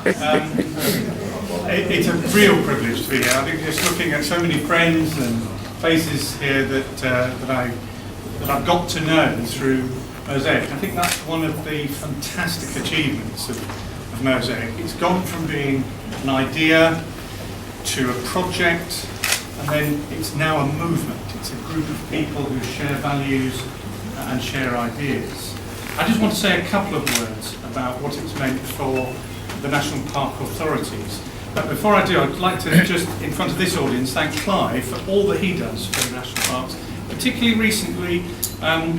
It's a real privilege to be here. I think just looking at so many friends and faces here that I've got to know through Mosaic. I think that's one of the fantastic achievements of Mosaic. It's gone from being an idea to a project, and then it's now a movement. It's a group of people who share values and share ideas. I just want to say a couple of words about what it's meant for the National Park authorities. But before I do, I'd like to just, in front of this audience, thank Clive for all that he does for the national parks, particularly recently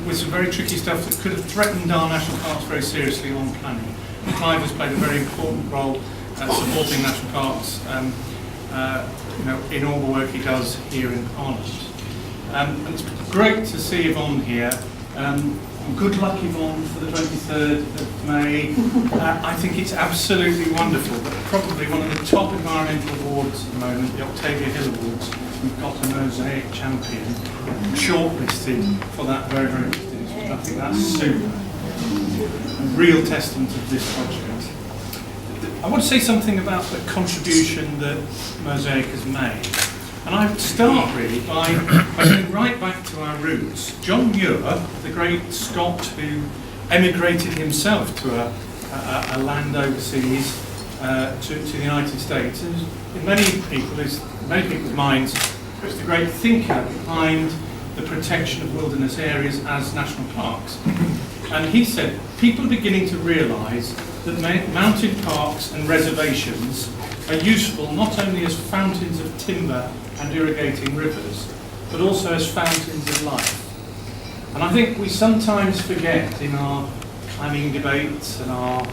with some very tricky stuff that could have threatened our national parks very seriously on planning. Clive has played a very important role at supporting national parks in all the work he does here in Parliament. And it's great to see Yvonne here. Good luck, Yvonne, for the 23rd of May. I think it's absolutely wonderful that probably one of the top environmental awards at the moment, the Octavia Hill Awards, we've got a Mosaic champion shortlisted for that very, very prestigious. I think that's super. A real testament of this project. I want to say something about the contribution that Mosaic has made. And I would start really by going right back to our roots. John Muir, the great Scot who emigrated himself to a land overseas to the United States, and in many people's minds, was the great thinker behind the protection of wilderness areas as national parks. And he said, people are beginning to realise that mountain parks and reservations are useful not only as fountains of timber and irrigating rivers, but also as fountains of life. And I think we sometimes forget in our planning debates and our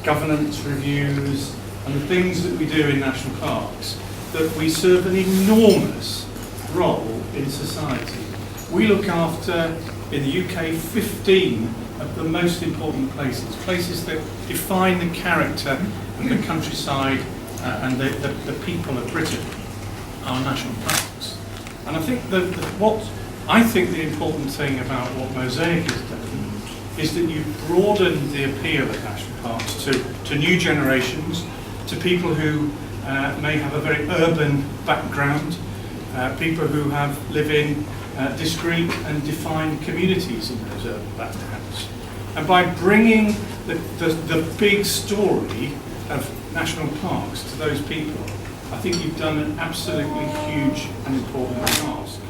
governance reviews and the things that we do in national parks, that we serve an enormous role in society. We look after, in the UK, 15 of the most important places that define the character of the countryside and the people of Britain, our national parks. And I think the important thing about what Mosaic has done is that you've broadened the appeal of national parks to new generations, to people who may have a very urban background, people who live in discrete and defined communities in those urban backgrounds. And by bringing the big story of national parks to those people, I think you've done an absolutely huge and important task.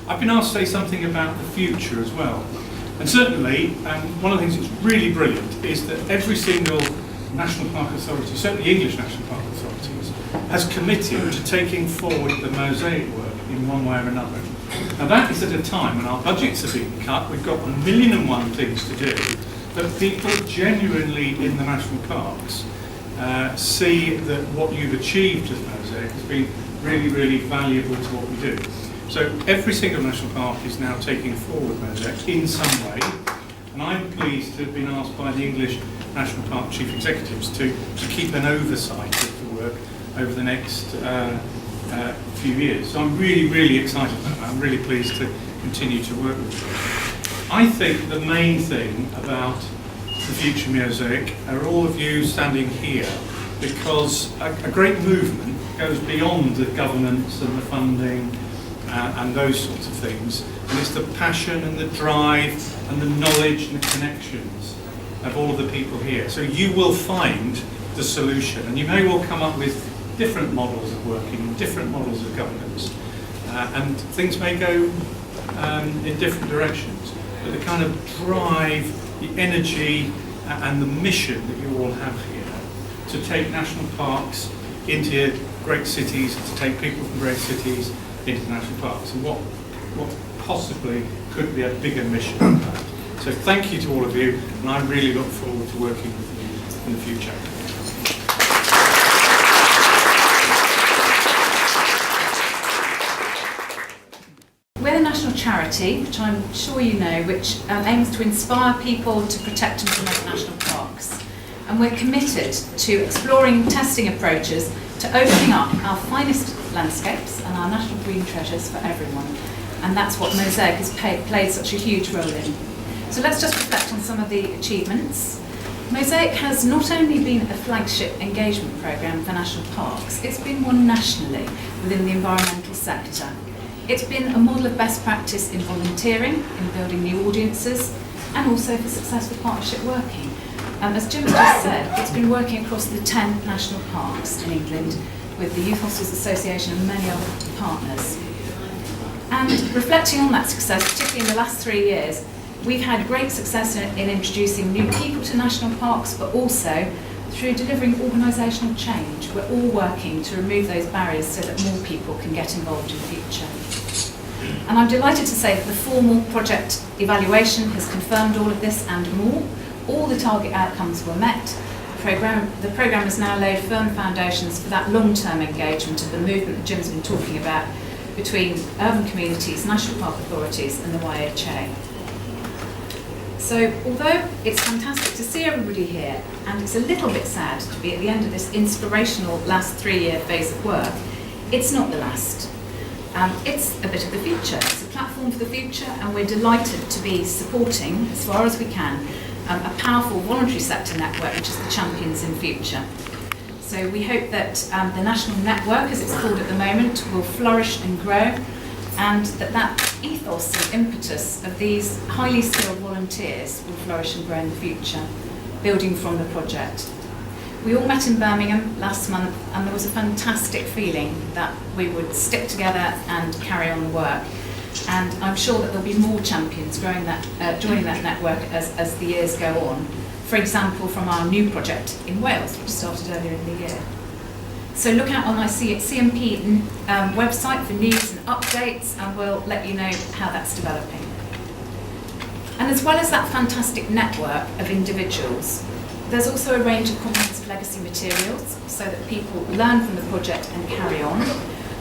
I've been asked to say something about the future as well. And certainly, one of the things that's really brilliant is that every single national park authority, certainly English national park authorities, has committed to taking forward the Mosaic work in one way or another. Now that is at a time when our budgets are being cut, we've got 1,000,001 things to do, but people genuinely in the national parks see that what you've achieved as Mosaic has been really, really valuable to what we do. So every single national park is now taking forward Mosaic in some way, and I'm pleased to have been asked by the English National Park Chief Executives to keep an oversight of the work over the next few years. So I'm really, really excited about that. I'm really pleased to continue to work with you. I think the main thing about the future Mosaic are all of you standing here, because a great movement goes beyond the governance and the funding and those sorts of things, and it's the passion and the drive and the knowledge and the connections of all of the people here. So you will find the solution, and you may well come up with different models of working, different models of governance, and things may go in different directions, but the kind of drive, the energy and the mission that you all have here to take national parks into great cities, to take people from great cities into national parks, and what possibly could be a bigger mission than that. So thank you to all of you, and I really look forward to working with you in the future. We're a national charity, which I'm sure you know, which aims to inspire people to protect and promote national parks. And we're committed to exploring and testing approaches to opening up our finest landscapes and our national green treasures for everyone. And that's what Mosaic has played such a huge role in. So let's just reflect on some of the achievements. Mosaic has not only been a flagship engagement programme for national parks, it's been one nationally within the environmental sector. It's been a model of best practice in volunteering, in building new audiences, and also for successful partnership working. As Jim just said, it's been working across the 10 national parks in England with the Youth Hostels Association and many other partners. And reflecting on that success, particularly in the last 3 years, we've had great success in introducing new people to national parks, but also through delivering organisational change. We're all working to remove those barriers so that more people can get involved in the future. And I'm delighted to say that the formal project evaluation has confirmed all of this and more. All the target outcomes were met. The programme has now laid firm foundations for that long-term engagement of the movement that Jim's been talking about between urban communities, national park authorities and the YHA. So although it's fantastic to see everybody here, and it's a little bit sad to be at the end of this inspirational last 3-year phase of work, it's not the last. It's a bit of the future. It's a platform for the future, and we're delighted to be supporting, as far as we can, a powerful voluntary sector network, which is the Champions in Future. So we hope that the national network, as it's called at the moment, will flourish and grow, and that ethos and impetus of these highly skilled volunteers will flourish and grow in the future, building from the project. We all met in Birmingham last month, and there was a fantastic feeling that we would stick together and carry on the work. And I'm sure that there'll be more champions joining that network as the years go on. For example, from our new project in Wales, which started earlier in the year. So look out on our CMP website for news and updates, and we'll let you know how that's developing. And as well as that fantastic network of individuals, there's also a range of comprehensive legacy materials so that people learn from the project and carry on.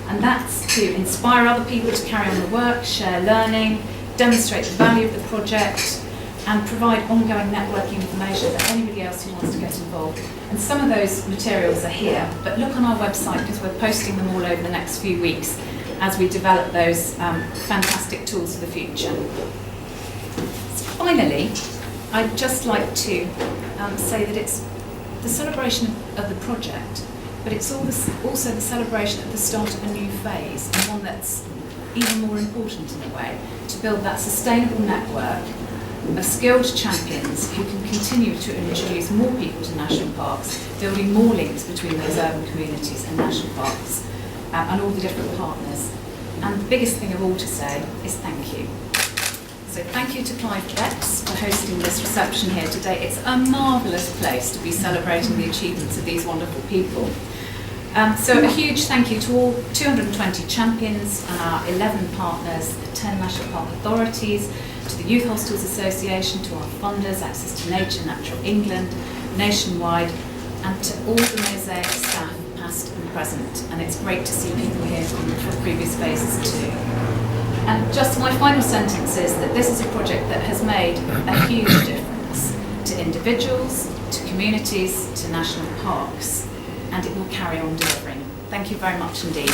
And that's to inspire other people to carry on the work, share learning, demonstrate the value of the project, and provide ongoing networking information for anybody else who wants to get involved. And some of those materials are here, but look on our website because we're posting them all over the next few weeks as we develop those fantastic tools for the future. So finally, I'd just like to say that it's the celebration of the project, but it's also the celebration of the start of a new phase, and one that's even more important in a way, to build that sustainable network of skilled champions who can continue to introduce more people to national parks, building more links between those urban communities and national parks, and all the different partners. And the biggest thing of all to say is thank you. So thank you to Clive Betts for hosting this reception here today. It's a marvellous place to be celebrating the achievements of these wonderful people. So a huge thank you to all 220 champions and our 11 partners, the 10 national park authorities, to the Youth Hostels Association, to our funders, Access to Nature, Natural England, Nationwide, and to all the Mosaic staff, past and present. And it's great to see people here from previous phases too. And just my final sentence is that this is a project that has made a huge difference to individuals, to communities, to national parks, and it will carry on delivering. Thank you very much indeed.